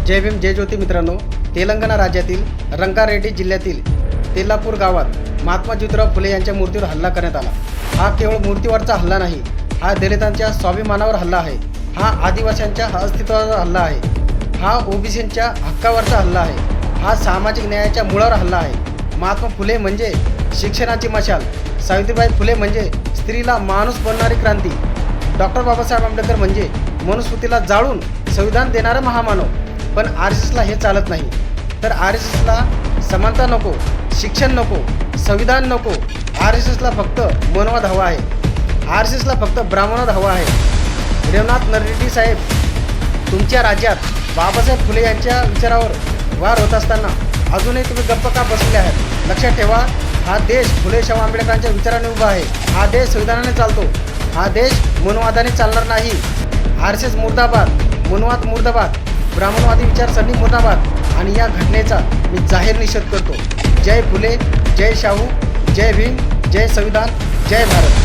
जय भीम जय ज्योती मित्रांनो, तेलंगणा राज्यातील रंगारेड्डी जिल्ह्यातील तेल्लापूर गावात महात्मा ज्योतिराव फुले यांच्या मूर्तीवर हल्ला करण्यात आला। हा केवळ मूर्तीवरचा हल्ला नाही, हा दलितांच्या स्वाभिमानावर हल्ला आहे, हा आदिवासींच्या अस्तित्वावर हल्ला आहे, हा ओबीसींच्या हक्कावरचा हल्ला आहे, हा सामाजिक न्यायाच्या मुळावर हल्ला आहे। महात्मा फुले म्हणजे शिक्षणाची मशाल, सावित्रीबाई फुले म्हणजे स्त्रीला माणूस बनणारी क्रांती, डॉक्टर बाबासाहेब आंबेडकर म्हणजे मनुस्मृतीला जाळून संविधान देणारा महामानव। पण RSSला हे चालत नाही। तर RSSला समानता नको, शिक्षण नको, संविधान नको, RSSला फक्त मनवाद हवा आहे, RSSला फक्त ब्राह्मणवाद हवा आहे। रेवनाथ नरेड्डी साहेब, तुमच्या राज्यात बाबासाहेब फुले यांच्या विचारावर वार होत असताना अजूनही तुम्ही गप्प का बसले आहात? लक्षात ठेवा, हा देश फुले शाहू आंबेडकरांच्या विचाराने उभा आहे, हा देश संविधानाने चालतो, हा देश मनवादाने चालणार नाही। RSS मुर्दाबाद, मनवाद मुर्दाबाद, ब्राह्मणवादी विचारसरणी मुर्दाबाद। आणि या घटनेचा मी जाहीर निषेध करतो। जय फुले, जय शाहू, जय भीम, जय संविधान, जय भारत।